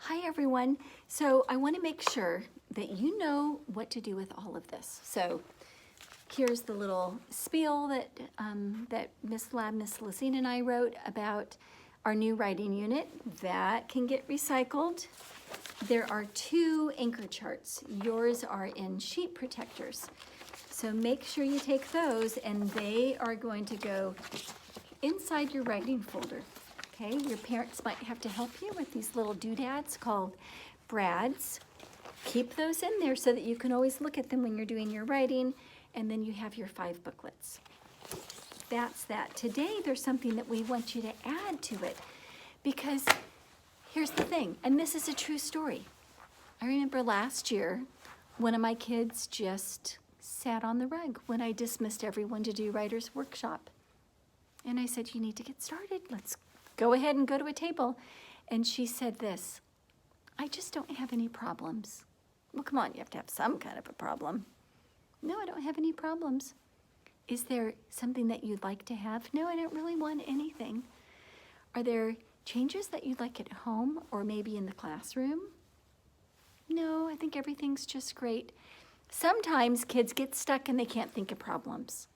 Hi everyone. So I want to make sure that you know what to do with all of this. So here's the little spiel that Miss Lucine and I wrote about our new writing unit that can get recycled. There are 2 anchor charts. Yours are in sheet protectors. So make sure you take those, and they are going to go inside your writing folder. Okay, your parents might have to help you with these little doodads called brads. Keep those in there so that you can always look at them when you're doing your writing, and then you have your 5 booklets. That's that. Today there's something that we want you to add to it, because here's the thing, and this is a true story. I remember last year, one of my kids just sat on the rug when I dismissed everyone to do writer's workshop. And I said, you need to get started. Let's go ahead and go to a table. And she said this, I just don't have any problems. Well, come on, you have to have some kind of a problem. No, I don't have any problems. Is there something that you'd like to have? No, I don't really want anything. Are there changes that you'd like at home or maybe in the classroom? No, I think everything's just great. Sometimes kids get stuck and they can't think of problems.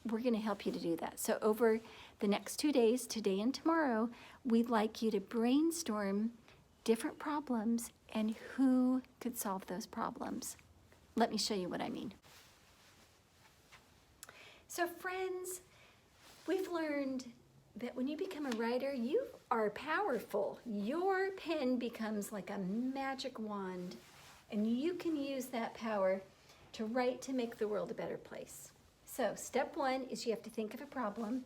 We're going to help you to do that. So over the next 2 days, today and tomorrow, we'd like you to brainstorm different problems and who could solve those problems. Let me show you what I mean. So friends, we've learned that when you become a writer, you are powerful. Your pen becomes like a magic wand, and you can use that power to write to make the world a better place. So step 1 is you have to think of a problem,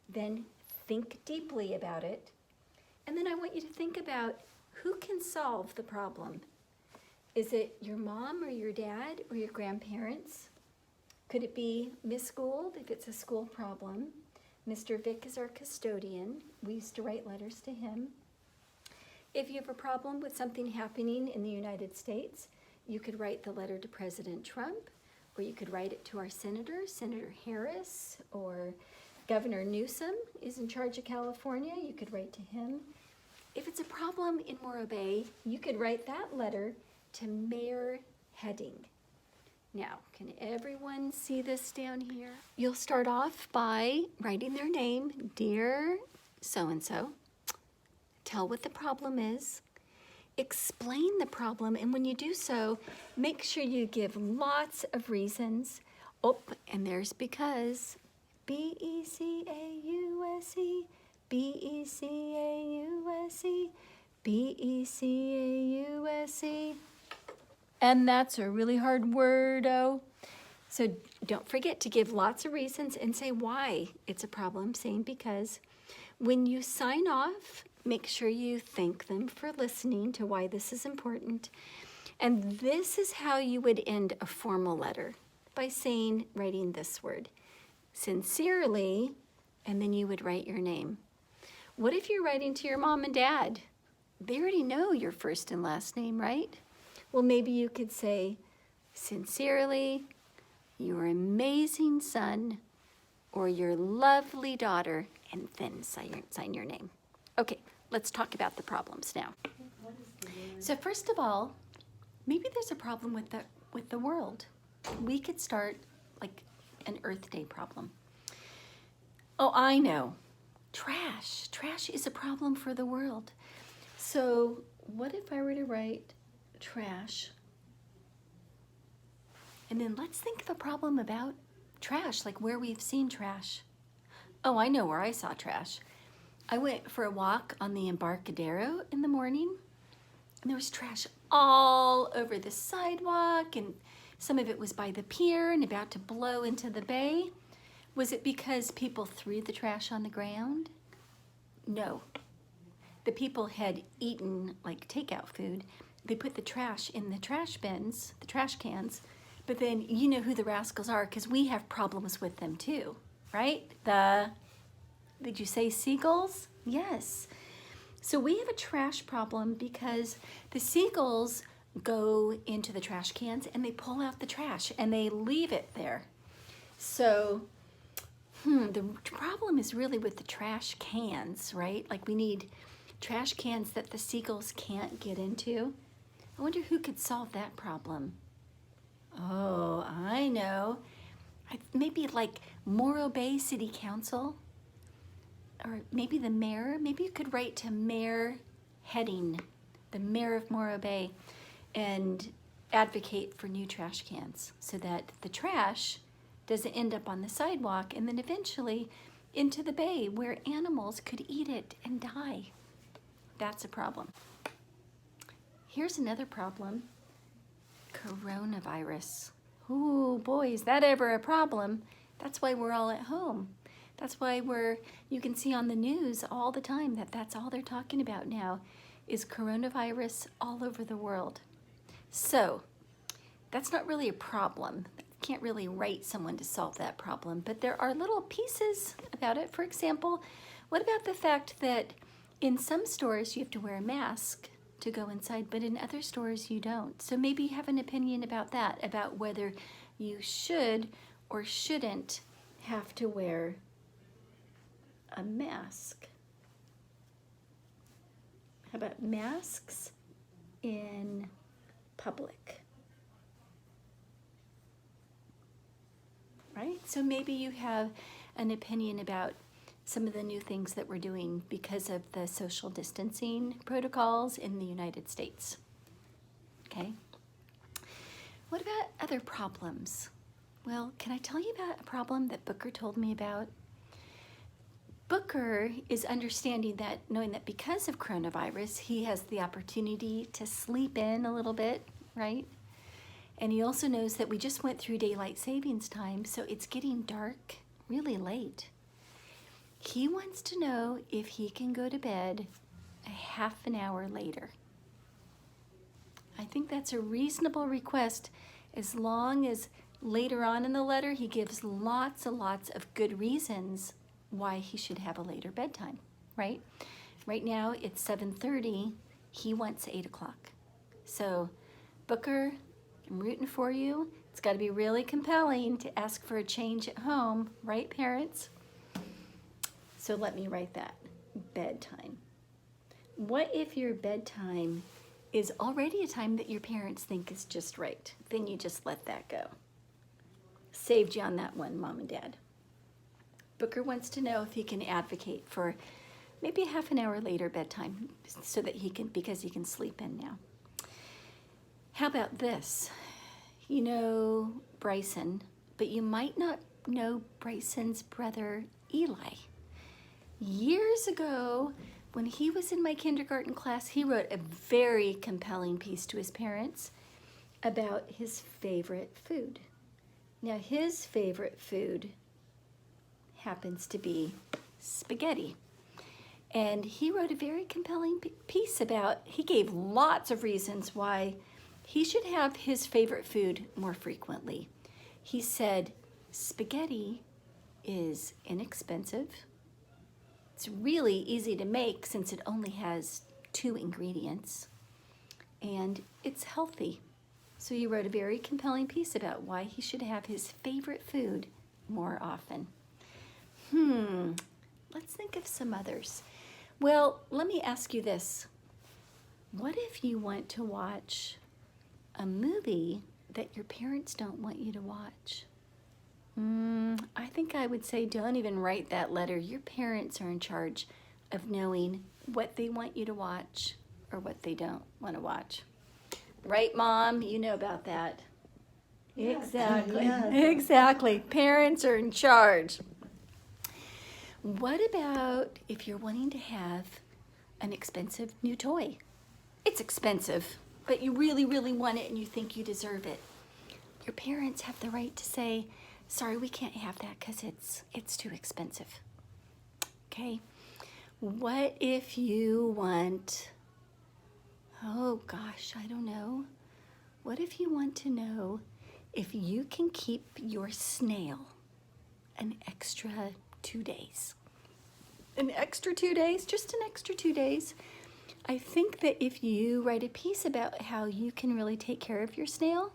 then think deeply about it, and then I want you to think about who can solve the problem. Is it your mom or your dad or your grandparents? Could it be Miss Gould if it's a school problem? Mr. Vick is our custodian. We used to write letters to him. If you have a problem with something happening in the United States, you could write the letter to President Trump, or you could write it to our senator, Senator Harris, or Governor Newsom is in charge of California. You could write to him. If it's a problem in Morro Bay, you could write that letter to Mayor Heading. Now, can everyone see this down here? You'll start off by writing their name, Dear so-and-so. Tell what the problem is. Explain the problem, and when you do so, make sure you give lots of reasons. Oh, and there's because. B-E-C-A-U-S-E, B-E-C-A-U-S-E, B-E-C-A-U-S-E. And that's a really hard word, oh. So don't forget to give lots of reasons and say why it's a problem, saying because. When you sign off, make sure you thank them for listening to why this is important. And this is how you would end a formal letter, by writing this word, sincerely, and then you would write your name. What if you're writing to your mom and dad? They already know your first and last name, right? Well, maybe you could say, sincerely, your amazing son, or your lovely daughter, and then sign your name. Okay, let's talk about the problems now. So first of all, maybe there's a problem with the world. We could start like an Earth Day problem. Oh, I know. Trash. Trash is a problem for the world. So what if I were to write trash? And then let's think of a problem about trash, like where we've seen trash. Oh, I know where I saw trash. I went for a walk on the Embarcadero in the morning, and there was trash all over the sidewalk, and some of it was by the pier and about to blow into the bay. Was it because people threw the trash on the ground? No. The people had eaten like takeout food. They put the trash in the trash bins, the trash cans, but then you know who the rascals are, because we have problems with them too, right? Did you say seagulls? Yes. So we have a trash problem because the seagulls go into the trash cans and they pull out the trash and they leave it there. So the problem is really with the trash cans, right? Like we need trash cans that the seagulls can't get into. I wonder who could solve that problem. Oh, I know. Maybe like Morro Bay City Council, or maybe the mayor. Maybe you could write to Mayor Heading, the mayor of Morro Bay, and advocate for new trash cans so that the trash doesn't end up on the sidewalk and then eventually into the bay where animals could eat it and die. That's a problem. Here's another problem. Coronavirus. Ooh, boy, is that ever a problem. That's why we're all at home. That's why you can see on the news all the time that that's all they're talking about now is coronavirus all over the world. So that's not really a problem. Can't really write someone to solve that problem, but there are little pieces about it. For example, what about the fact that in some stores you have to wear a mask to go inside, but in other stores you don't? So maybe you have an opinion about that, about whether you should or shouldn't have to wear a mask. How about masks in public? Right? So maybe you have an opinion about some of the new things that we're doing because of the social distancing protocols in the United States. Okay? What about other problems? Well, can I tell you about a problem that Booker told me about? Booker is understanding that, knowing that because of coronavirus, he has the opportunity to sleep in a little bit, right? And he also knows that we just went through daylight savings time, so it's getting dark really late. He wants to know if he can go to bed a half an hour later. I think that's a reasonable request, as long as later on in the letter he gives lots and lots of good reasons why he should have a later bedtime, right? Right now it's 7:30, he wants 8 o'clock. So Booker, I'm rooting for you. It's got to be really compelling to ask for a change at home, right, parents? So let me write that. Bedtime. What if your bedtime is already a time that your parents think is just right? Then you just let that go. Saved you on that one, Mom and Dad. Booker wants to know if he can advocate for maybe a half an hour later bedtime so that because he can sleep in now. How about this? You know Bryson, but you might not know Bryson's brother, Eli. Years ago, when he was in my kindergarten class, he wrote a very compelling piece to his parents about his favorite food. Now, his favorite food happens to be spaghetti. And he wrote a very compelling piece he gave lots of reasons why he should have his favorite food more frequently. He said, spaghetti is inexpensive. It's really easy to make since it only has 2 ingredients. And it's healthy. So he wrote a very compelling piece about why he should have his favorite food more often. Let's think of some others. Well, let me ask you this. What if you want to watch a movie that your parents don't want you to watch? I think I would say don't even write that letter. Your parents are in charge of knowing what they want you to watch or what they don't want to watch. Right, Mom? You know about that. Yes. Exactly. Yes. Exactly. Parents are in charge. What about if you're wanting to have an expensive new toy? It's expensive, but you really, really want it and you think you deserve it. Your parents have the right to say, sorry, we can't have that because it's too expensive. Okay? What if you want, oh gosh, I don't know. What if you want to know if you can keep your snail an extra 2 days? An extra 2 days? Just an extra 2 days. I think that if you write a piece about how you can really take care of your snail,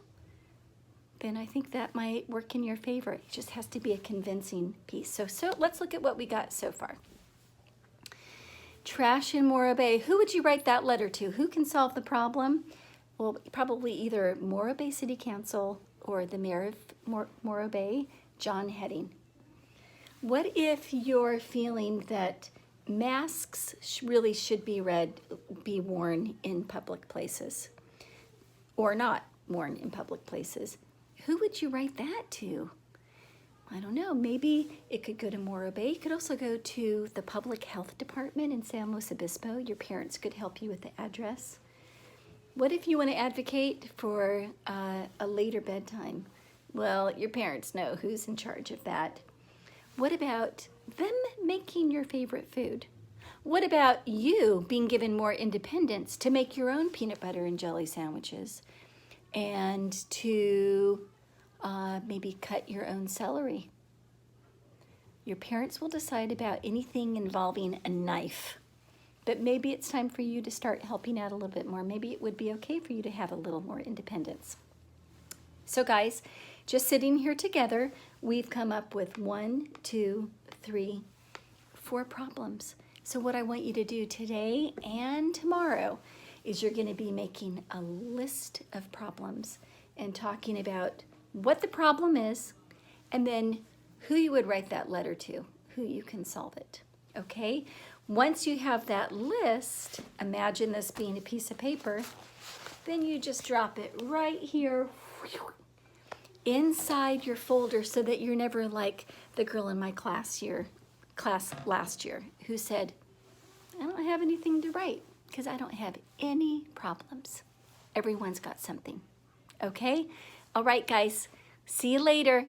then I think that might work in your favor. It just has to be a convincing piece. So let's look at what we got so far. Trash in Morro Bay. Who would you write that letter to? Who can solve the problem? Well, probably either Morro Bay City Council or the mayor of Morro Bay, John Heading. What if you're feeling that masks really should be worn in public places or not worn in public places? Who would you write that to? I don't know, maybe it could go to Morro Bay. It could also go to the public health department in San Luis Obispo. Your parents could help you with the address. What if you want to advocate for a later bedtime? Well, your parents know who's in charge of that. What about them making your favorite food? What about you being given more independence to make your own peanut butter and jelly sandwiches and to maybe cut your own celery? Your parents will decide about anything involving a knife, but maybe it's time for you to start helping out a little bit more. Maybe it would be okay for you to have a little more independence. So guys, just sitting here together, we've come up with 1, 2, 3, 4 problems. So what I want you to do today and tomorrow is you're going to be making a list of problems and talking about what the problem is and then who you would write that letter to, who you can solve it. Okay? Once you have that list, imagine this being a piece of paper, then you just drop it right here inside your folder so that you're never like the girl in my class last year who said, I don't have anything to write because I don't have any problems. Everyone's got something. Okay? All right, guys. See you later.